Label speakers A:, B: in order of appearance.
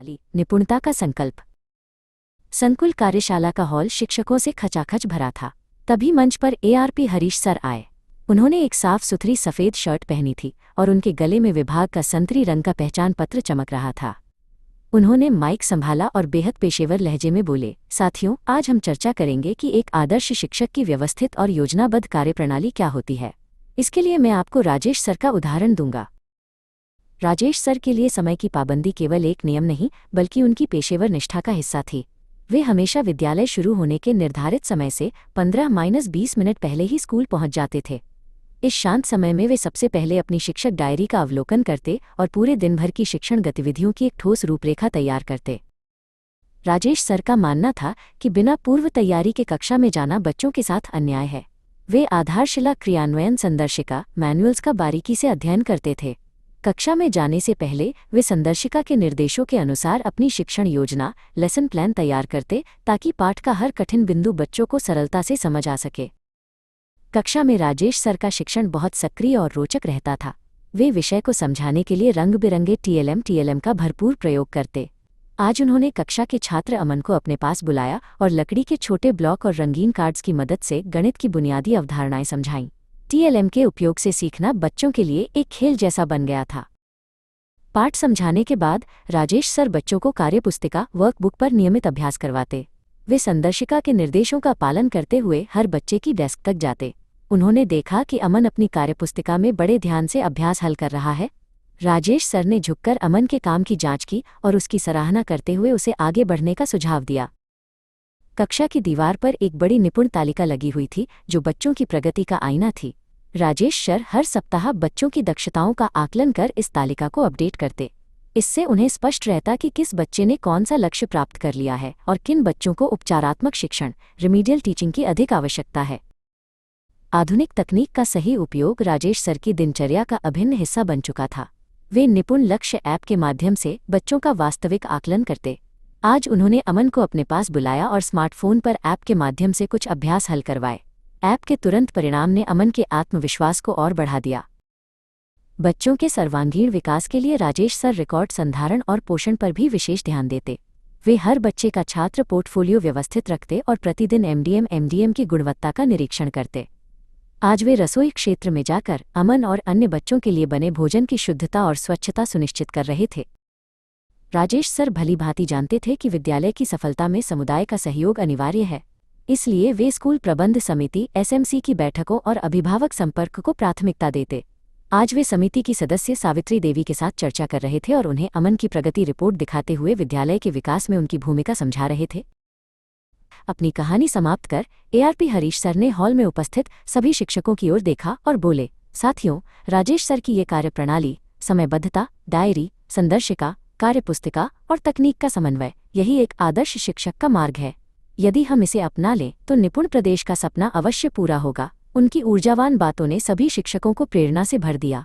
A: निपुणता का संकल्प। संकुल कार्यशाला का हॉल शिक्षकों से खचाखच भरा था। तभी मंच पर एआरपी हरीश सर आए। उन्होंने एक साफ सुथरी सफ़ेद शर्ट पहनी थी और उनके गले में विभाग का संतरी रंग का पहचान पत्र चमक रहा था। उन्होंने माइक संभाला और बेहद पेशेवर लहजे में बोले, साथियों, आज हम चर्चा करेंगे कि एक आदर्श शिक्षक की व्यवस्थित और योजनाबद्ध कार्यप्रणाली क्या होती है। इसके लिए मैं आपको राजेश सर का उदाहरण दूंगा। राजेश सर के लिए समय की पाबंदी केवल एक नियम नहीं बल्कि उनकी पेशेवर निष्ठा का हिस्सा थी। वे हमेशा विद्यालय शुरू होने के निर्धारित समय से 15-20 मिनट पहले ही स्कूल पहुंच जाते थे। इस शांत समय में वे सबसे पहले अपनी शिक्षक डायरी का अवलोकन करते और पूरे दिन भर की शिक्षण गतिविधियों की एक ठोस रूपरेखा तैयार करते। राजेश सर का मानना था कि बिना पूर्व तैयारी के कक्षा में जाना बच्चों के साथ अन्याय है। वे आधारशिला क्रियान्वयन संदर्शिका मैनुअल्स का बारीकी से अध्ययन करते थे। कक्षा में जाने से पहले वे संदर्शिका के निर्देशों के अनुसार अपनी शिक्षण योजना लेसन प्लान तैयार करते ताकि पाठ का हर कठिन बिंदु बच्चों को सरलता से समझ आ सके। कक्षा में राजेश सर का शिक्षण बहुत सक्रिय और रोचक रहता था। वे विषय को समझाने के लिए रंग बिरंगे टीएलएम का भरपूर प्रयोग करते। आज उन्होंने कक्षा के छात्र अमन को अपने पास बुलाया और लकड़ी के छोटे ब्लॉक और रंगीन कार्ड्स की मदद से गणित की बुनियादी अवधारणाएं समझाईं। टीएलएम के उपयोग से सीखना बच्चों के लिए एक खेल जैसा बन गया था। पाठ समझाने के बाद राजेश सर बच्चों को कार्यपुस्तिका वर्कबुक पर नियमित अभ्यास करवाते। वे संदर्शिका के निर्देशों का पालन करते हुए हर बच्चे की डेस्क तक जाते। उन्होंने देखा कि अमन अपनी कार्यपुस्तिका में बड़े ध्यान से अभ्यास हल कर रहा है। राजेश सर ने झुककर अमन के काम की जांच की और उसकी सराहना करते हुए उसे आगे बढ़ने का सुझाव दिया। कक्षा की दीवार पर एक बड़ी निपुण तालिका लगी हुई थी जो बच्चों की प्रगति का आईना थी। राजेश सर हर सप्ताह बच्चों की दक्षताओं का आकलन कर इस तालिका को अपडेट करते। इससे उन्हें स्पष्ट रहता कि किस बच्चे ने कौन सा लक्ष्य प्राप्त कर लिया है और किन बच्चों को उपचारात्मक शिक्षण रिमीडियल टीचिंग की अधिक आवश्यकता है। आधुनिक तकनीक का सही उपयोग राजेश सर की दिनचर्या का अभिन्न हिस्सा बन चुका था। वे निपुण लक्ष्य ऐप के माध्यम से बच्चों का वास्तविक आकलन करते। आज उन्होंने अमन को अपने पास बुलाया और स्मार्टफोन पर ऐप के माध्यम से कुछ अभ्यास हल करवाए। ऐप के तुरंत परिणाम ने अमन के आत्मविश्वास को और बढ़ा दिया। बच्चों के सर्वांगीण विकास के लिए राजेश सर रिकॉर्ड संधारण और पोषण पर भी विशेष ध्यान देते। वे हर बच्चे का छात्र पोर्टफोलियो व्यवस्थित रखते और प्रतिदिन एमडीएम की गुणवत्ता का निरीक्षण करते। आज वे रसोई क्षेत्र में जाकर अमन और अन्य बच्चों के लिए बने भोजन की शुद्धता और स्वच्छता सुनिश्चित कर रहे थे। राजेश सर भलीभांति जानते थे कि विद्यालय की सफलता में समुदाय का सहयोग अनिवार्य है। इसलिए वे स्कूल प्रबंध समिति एसएमसी की बैठकों और अभिभावक संपर्क को प्राथमिकता देते। आज वे समिति की सदस्य सावित्री देवी के साथ चर्चा कर रहे थे और उन्हें अमन की प्रगति रिपोर्ट दिखाते हुए विद्यालय के विकास में उनकी भूमिका समझा रहे थे। अपनी कहानी समाप्त कर एआरपी हरीश सर ने हॉल में उपस्थित सभी शिक्षकों की ओर देखा और बोले, साथियों, राजेश सर की ये कार्यप्रणाली समयबद्धता, डायरी, संदर्शिका, कार्यपुस्तिका और तकनीक का समन्वय, यही एक आदर्श शिक्षक का मार्ग है। यदि हम इसे अपना लें तो निपुण प्रदेश का सपना अवश्य पूरा होगा। उनकी ऊर्जावान बातों ने सभी शिक्षकों को प्रेरणा से भर दिया।